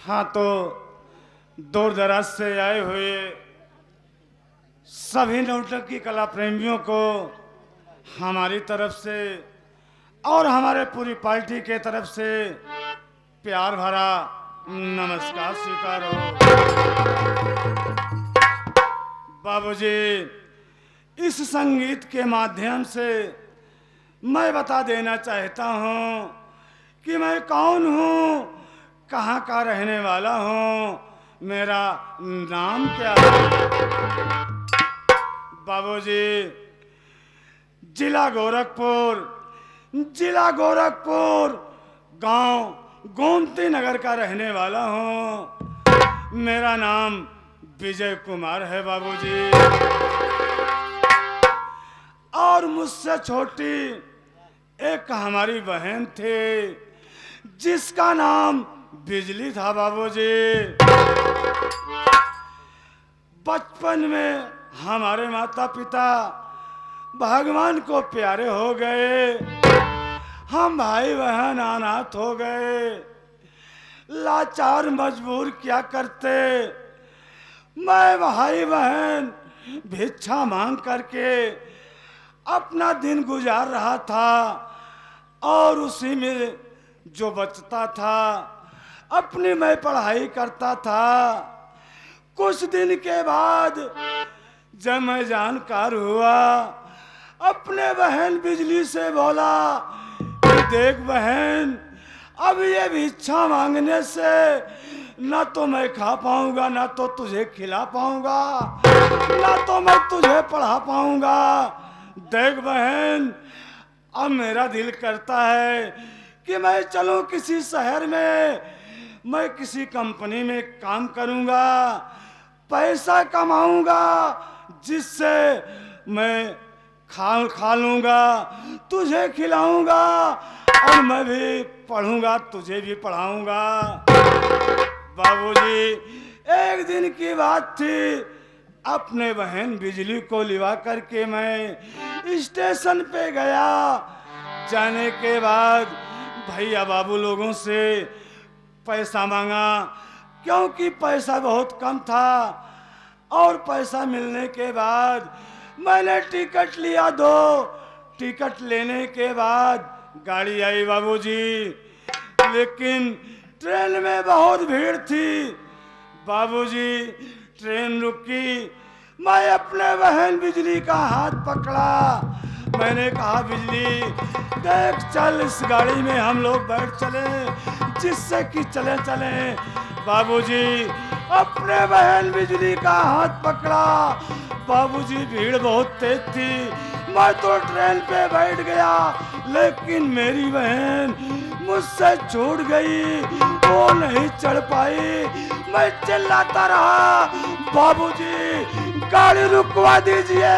हाँ, तो दूर दराज से आए हुए सभी नौटंकी कला प्रेमियों को हमारी तरफ से और हमारे पूरी पार्टी के तरफ से प्यार भरा नमस्कार स्वीकार हो। बाबूजी, इस संगीत के माध्यम से मैं बता देना चाहता हूँ कि मैं कौन हूँ, कहाँ का रहने वाला हूँ, मेरा नाम क्या है। बाबूजी, जिला गोरखपुर गांव गोमती नगर का रहने वाला हूँ। मेरा नाम विजय कुमार है बाबूजी। और मुझसे छोटी एक हमारी बहन थी जिसका नाम बिजली था बाबूजी। बचपन में हमारे माता पिता भगवान को प्यारे हो गए, हम भाई बहन अनाथ हो गए। लाचार मजबूर क्या करते, मैं भाई बहन भिक्षा मांग करके अपना दिन गुजार रहा था और उसी में जो बचता था अपनी मैं पढ़ाई करता था। कुछ दिन के बाद जब मैं जानकार हुआ, अपने बहन बिजली से बोला कि देख बहन, अब ये भिक्षा मांगने से ना तो मैं खा पाऊंगा, ना तो तुझे खिला पाऊंगा, ना तो मैं तुझे पढ़ा पाऊंगा। देख बहन, अब मेरा दिल करता है कि मैं चलूं किसी शहर में, मैं किसी कंपनी में काम करूंगा, पैसा कमाऊंगा, जिससे मैं खा लूंगा, तुझे खिलाऊंगा और मैं भी पढ़ूंगा, तुझे भी पढ़ाऊंगा। बाबूजी, एक दिन की बात थी, अपने बहन बिजली को लिवा करके मैं स्टेशन पे गया। जाने के बाद भैया बाबू लोगों से पैसा मांगा, क्योंकि पैसा बहुत कम था। और पैसा मिलने के बाद मैंने टिकट लिया 2। टिकट लेने के बाद गाड़ी आई बाबूजी, लेकिन ट्रेन में बहुत भीड़ थी। बाबूजी, ट्रेन रुकी, मैं अपने बहन बिजली का हाथ पकड़ा। मैंने कहा बिजली देख, चल इस गाड़ी में हम लोग बैठ चले, जिससे कि चले चले। बाबूजी, अपने बहन बिजली का हाथ पकड़ा। बाबूजी, भीड़ बहुत तेज थी, मैं तो ट्रेन पे बैठ गया, लेकिन मेरी बहन मुझसे छूट गई, वो नहीं चढ़ पाई। मैं चिल्लाता रहा, बाबूजी गाड़ी रुकवा दीजिए,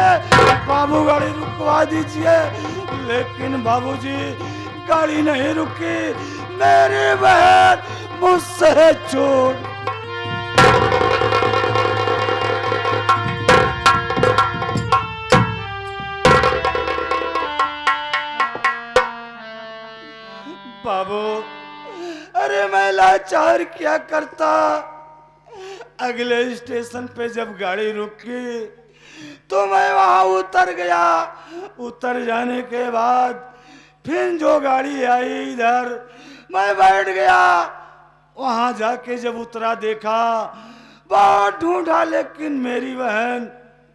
बाबू गाड़ी रुकवा दीजिए। लेकिन बाबूजी गाड़ी नहीं रुकी, मेरी बहन मुझसे छूट। बाबू, अरे मैं लाचार क्या करता। अगले स्टेशन पे जब गाड़ी रुकी तो मैं वहां उतर गया। उतर जाने के बाद फिर जो गाड़ी आई इधर, मैं बैठ गया। वहां जाके जब उतरा, देखा, बहुत ढूंढा, लेकिन मेरी बहन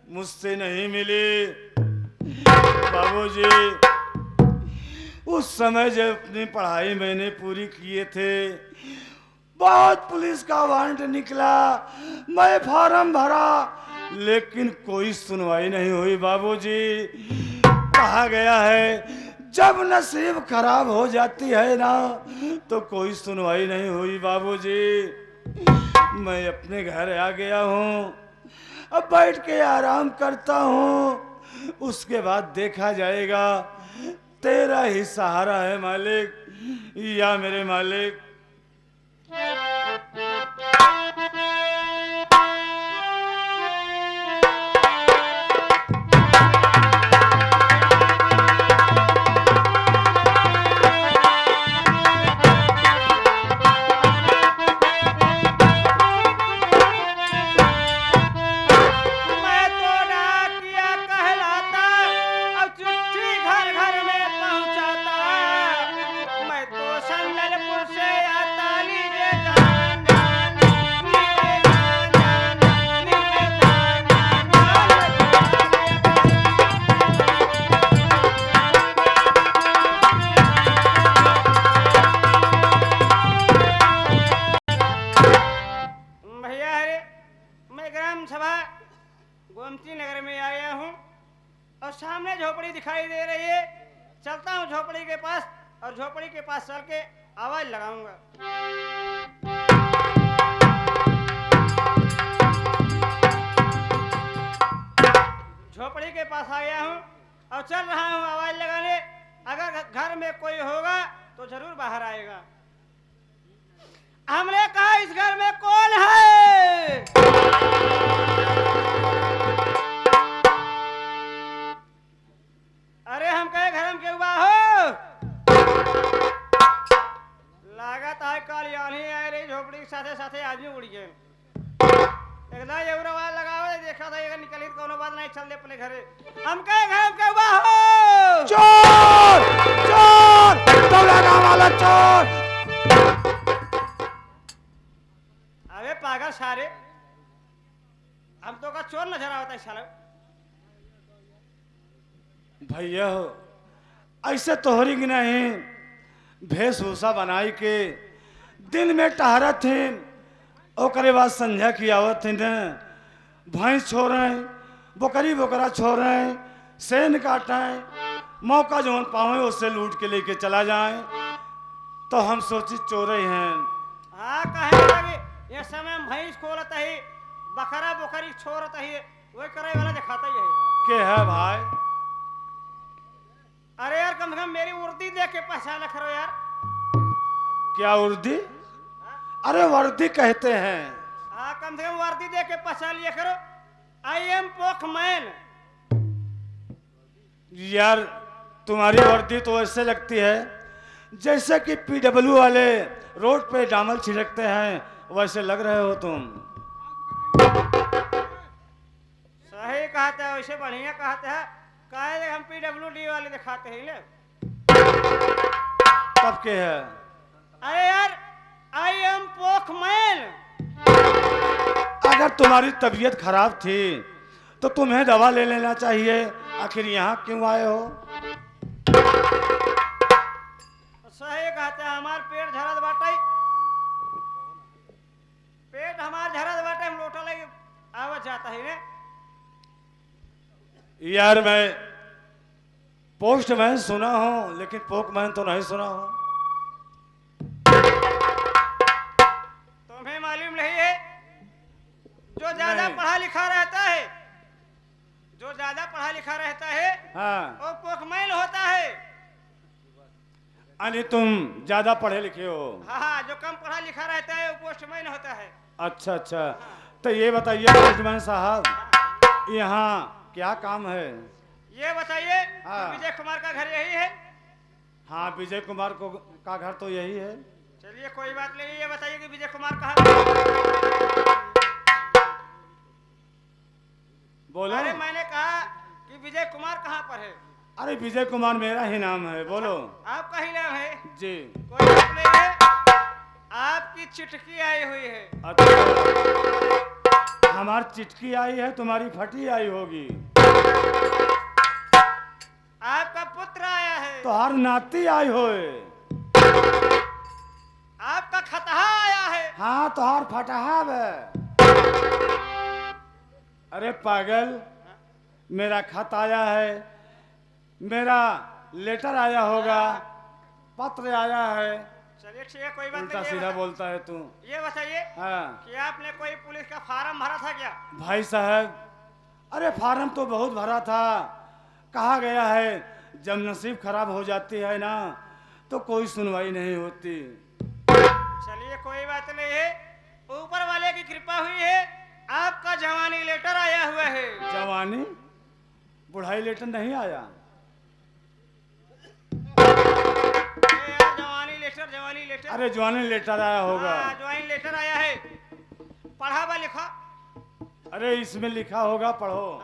मुझसे नहीं मिली। बाबूजी, उस समय जब अपनी पढ़ाई मैंने पूरी किए थे, बहुत पुलिस का वारंट निकला, मैं फॉर्म भरा, लेकिन कोई सुनवाई नहीं हुई। बाबूजी, कहा गया है जब नसीब खराब हो जाती है ना, तो कोई सुनवाई नहीं हुई। बाबूजी, मैं अपने घर आ गया हूँ, अब बैठ के आराम करता हूँ, उसके बाद देखा जाएगा। तेरा ही सहारा है मालिक, या मेरे मालिक। गोमती नगर में आया हूँ और सामने झोपड़ी दिखाई दे रही है। चलता हूँ झोपड़ी के पास और झोपड़ी के पास चल के आवाज लगाऊंगा। झोपड़ी के पास आ गया हूँ और चल रहा हूँ आवाज लगाने। अगर घर में कोई होगा तो जरूर बाहर आएगा। हमने कहा इस घर में कौन है? अरे हम कहे घर में क्यों हो? लागत है कल यानी आ रही झोपड़ी के साथे साथे आदमी उड़ गए। एकदम एवरावाज लगावे देखा था ये निकली तो कोनो बात नहीं चल दे अपने घरे। हम कहे घर में क्यों हो? चोर चोर दौलगा वाला चोर। अबे पागल सारे, हम तो का चोर नजर आता है साला। भैया हो ऐसे तोहरी की नहीं वेशभूषा बनाई के दिन में टहरा थे ओकरे बाद संध्या की आवत थी न भैंस छोड़े बकरी बकरा छोड़े सेन काटे मौका जो पावे उससे लूट के लेके चला जाए तो हम सोची चोरे हैं। हाँ कहे लगे ये समय भैंस खोलत है बकरा बकरी छोड़त है वही करे वाला दिखाता ही है। के है भाई? अरे यार कम से कम मेरी वर्दी देख के पहचान करो यार। क्या वर्दी? अरे वर्दी कहते हैं। हाँ कम से कम वर्दी देख के पहचान लिया करो। I am Pokemon. यार तुम्हारी वर्दी तो ऐसे लगती है जैसे कि पीडब्ल्यू वाले रोड पे डामर छिड़कते हैं वैसे लग रहे हो तुम। सही कहते हैं वैसे बढ़िया कहते हैं। कहे हम पीडब्ल्यूडी वाले दिखाते हैं ले। तब के है? अरे यार आई एम पोकमैन। अगर तुम्हारी तबीयत खराब थी तो तुम्हें दवा ले लेना चाहिए। आखिर यहाँ क्यों आए हो? सही कहते हैं हमार पेट झरत बाटे। पेट हमार झरत बाटे हम लोटा लगे आवत जाता है ने। यार मैं पोस्टमैन सुना हूं लेकिन पोकमैन तो नहीं सुना हूं। तुम्हें मालूम नहीं है जो ज्यादा पढ़ा लिखा रहता है जो ज्यादा पढ़ा लिखा रहता है हाँ वो पोकमैन होता है। अरे तुम ज्यादा पढ़े लिखे हो? हाँ जो कम पढ़ा लिखा रहता है वो पोस्टमैन होता है। अच्छा अच्छा तो ये बताइए पोस्टमैन साहब यहाँ क्या काम है? ये बताइए हाँ। विजय कुमार का घर यही है? हाँ विजय कुमार को का घर तो यही है। चलिए कोई बात नहीं। ये बताइए कि विजय कुमार कहाँ? बोलो। अरे मैंने कहा कि विजय कुमार कहाँ पर है? अरे विजय कुमार मेरा ही नाम है। बोलो। आपका ही नाम है? जी। कोई बात नहीं है। आपकी चिटकी आई हुई है। अच्छा हमारी चिटकी आई है तुम्हारी फटी आई होगी। आपका पुत्र आया है। तो हर नाती आई होए। आपका खतहा आया है। हाँ तो हर फटहा है। अरे पागल मेरा खत आया है मेरा लेटर आया होगा पत्र आया है। चलिए ठीक है कोई बात उल्टा नहीं। सीधा बोलता है तू। ये बताइए हाँ कि आपने कोई पुलिस का फार्म भरा था क्या? भाई साहब अरे फार्म तो बहुत भरा था। कहा गया है जब नसीब खराब हो जाती है ना तो कोई सुनवाई नहीं होती। चलिए कोई बात नहीं है। ऊपर वाले की कृपा हुई है आपका जवानी लेटर आया हुआ है। जवानी बुढ़ाई लेटर नहीं आया? यार जवानी लेटर। अरे जवानी लेटर आया होगा। हाँ, जवानी लेटर आया है। पढ़ा बा लिखा? अरे इसमें लिखा होगा पढ़ो।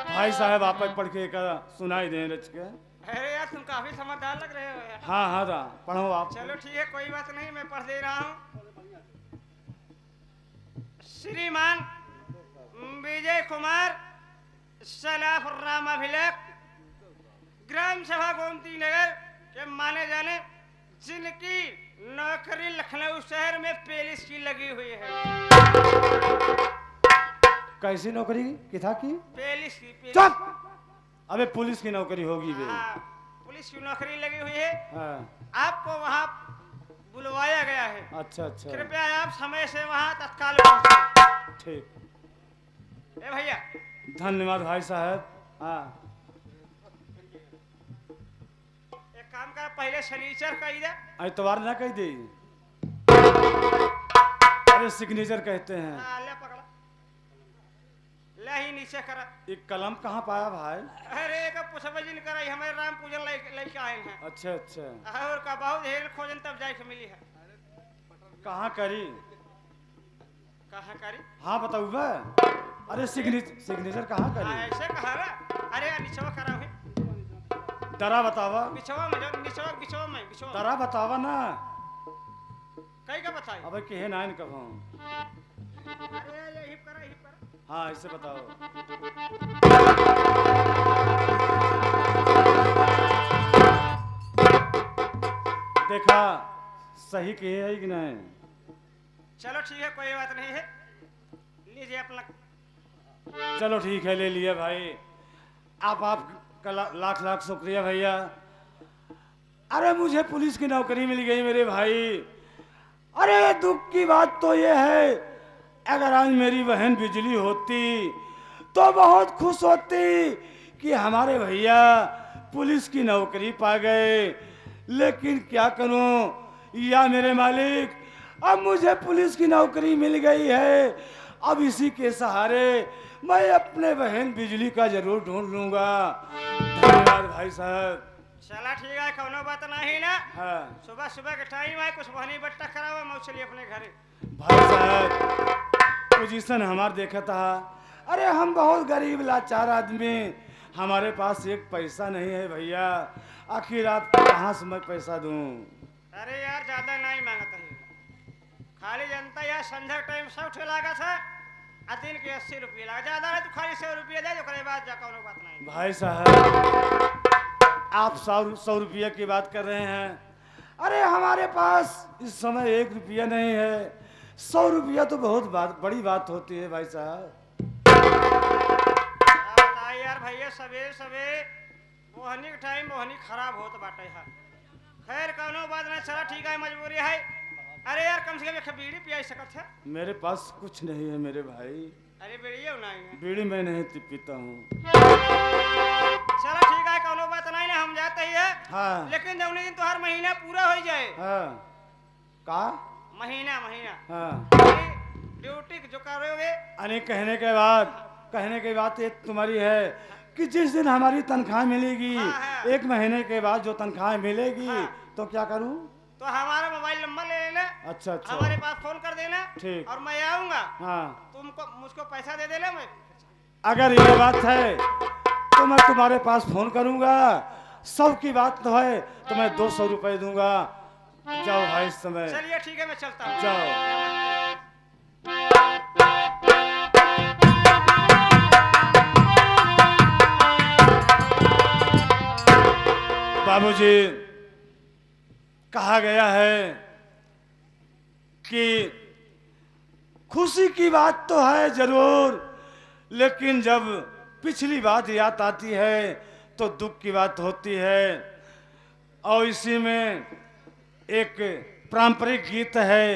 भाई साहब आप पढ़ के सुनाई दें रच के। अरे यार तुम काफी समझदार लग रहे हो यार। हाँ हाँ पढ़ो आप। चलो ठीक है कोई बात नहीं मैं पढ़ दे रहा हूँ। श्रीमान विजय कुमार सलाफ राम अभिलेख ग्राम सभा गोमती नगर के माने जाने जिनकी नौकरी लखनऊ शहर में पुलिस की लगी हुई है। कैसी नौकरी की था की? पुलिस। चुप! अबे पुलिस की नौकरी होगी बे। हाँ, पुलिस की नौकरी लगी हुई है। हाँ। आपको वहाँ बुलवाया गया है। अच्छा अच्छा। कृपया आप समय से वहाँ तत्काल पहुँचे। ठीक। ए भैया, धन्यवाद भाई साहब। हाँ। एक काम कर, पहले शनीचर कही दे। एतवार ना कह दे। अरे सिग्नेचर कहते हैं। हाँ, ले पकड़ा, ले ही नीचे करा। एक कलम कहाँ पाया भाई? अरे एक पुष्पजिन कराई, हमारे राम पूजन लेके आए हैं। अच्छा अच्छा। और का बहुत ढेर खोजन तब जाके मिली है। कहाँ करी? कहाँ करी? हाँ बताऊ बे। अरे सिग्नेचर कहाँ हाँ, करी? ऐसे कहा रे। अरे निचवा करा हुई, दरा बतावा। बिछवा में जो बिछवा में दरा बतावा ना। कई का बताई? अबे केहे नाइन कहूँ। अरे ये हिप करा। हाँ इससे बताओ। देखा सही कहे है कि नहीं? चलो ठीक है, कोई बात नहीं है, लीजिए अपना। चलो ठीक है, ले लिया भाई। आपका लाख लाख शुक्रिया भैया। अरे मुझे पुलिस की नौकरी मिल गई मेरे भाई। अरे दुख की बात तो ये है, अगर आज मेरी बहन बिजली होती तो बहुत खुश होती कि हमारे भैया पुलिस की नौकरी पा गए। लेकिन क्या करूं या मेरे मालिक, अब मुझे पुलिस की नौकरी मिल गई है। अब इसी के सहारे मैं अपने बहन बिजली का जरूर ढूंढ लूंगा। धन्यवाद भाई साहब। चला ठीक है, कोनो बात नहीं ना। हाँ सुबह सुबह के टाइम है, कुछ बहनी बट्टा करावा, मैं चलिए अपने घरे। भाई साहब पोजीशन हमार देखा था। अरे हम बहुत गरीब लाचार आदमी, हमारे पास एक पैसा नहीं है भैया। आखिर आपको कहाँ से मैं पैसा दूं? अरे यार ज्यादा नहीं मांगता है, खाली जनता यार संध्या टाइम 100 ठे लागत है, आ दिन के 80 रुपये लगा। ज्यादा है तो खाली 100 रुपये दे, ओकरे बाद जा कोनो बात नहीं। भाई साहब आप 100 रुपया की बात कर रहे हैं। अरे हमारे पास इस समय 1 रुपया नहीं है। 100 रुपया तो बहुत बड़ी बात होती है भाई साहब। बताइए यार भैया, सवेरे सवेरे मोहनी के टाइम मोहनी खराब होत बाटे है। खैर कोनो बात नहीं, चला ठीक है, मजबूरी है। अरे यार कम से कम एक बीड़ी पिया सकत है। मेरे पास कुछ नहीं है मेरे भाई। अरे बीड़ी नहीं है? बीड़ी मैं नहीं पीता हूँ। चला ठीक है, कोनो बात नहीं ना, हम जाते ही है। हाँ लेकिन जौने दिन तुम्हारा महीना पूरा हो जाए। हाँ का महीना हाँ ड्यूटी जो करोगे। अरे कहने के बाद ये तुम्हारी है कि जिस दिन हमारी तनख्वाह मिलेगी, हाँ, हाँ। 1 महीने के बाद जो तनख्वाह मिलेगी, हाँ। तो क्या करूं? तो हमारा मोबाइल नंबर ले लेना। अच्छा अच्छा हमारे पास फोन कर देना। ठीक। और मैं आऊंगा, हाँ मुझको पैसा दे देना। मैं अगर ये बात है तो मैं तुम्हारे पास फोन करूंगा। 100 की बात तो है तो मैं 200 रुपए दूंगा। जाओ भाई इस समय चलिए ठीक है, मैं चलता हूँ। जाओ। बाबूजी कहा गया है कि खुशी की बात तो है जरूर, लेकिन जब पिछली बात याद आती है तो दुख की बात होती है। और इसी में एक पारंपरिक गीत है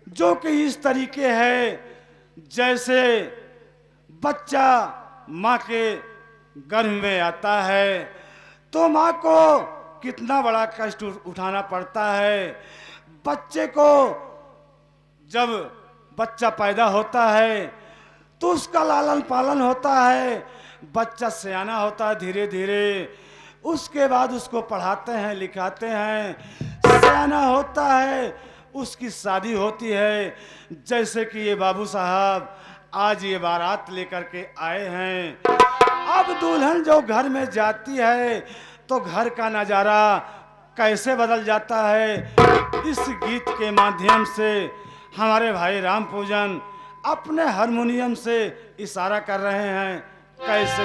जो कि इस तरीके है, जैसे बच्चा माँ के गर्भ में आता है तो माँ को कितना बड़ा कष्ट उठाना पड़ता है। बच्चे को जब बच्चा पैदा होता है तो उसका लालन पालन होता है, बच्चा सयाना होता है धीरे धीरे। उसके बाद उसको पढ़ाते हैं लिखाते हैं, सयाना होता है, उसकी शादी होती है। जैसे कि ये बाबू साहब आज ये बारात लेकर के आए हैं। अब दुल्हन जो घर में जाती है तो घर का नज़ारा कैसे बदल जाता है। इस गीत के माध्यम से हमारे भाई राम पूजन अपने हारमोनियम से इशारा कर रहे हैं। कैसे?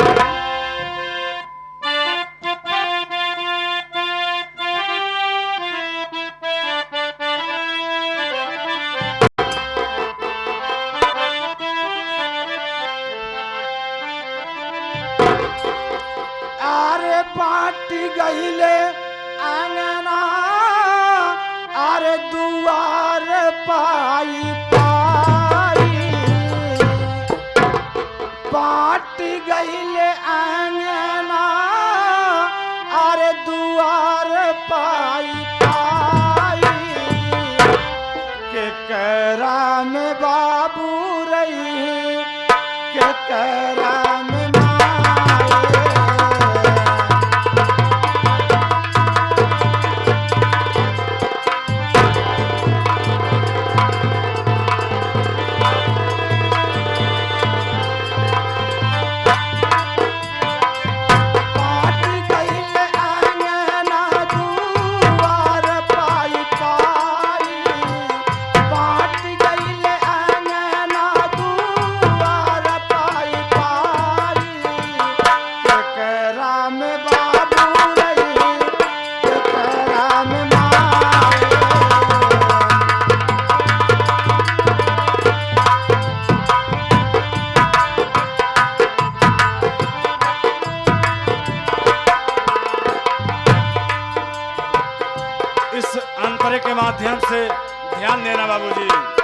पाई पाई बाट गईले आंगना अरे दुआर पाई पाई के करा में बाबू रही के करा में माए। इस अंतरे के माध्यम से ध्यान देना बाबूजी।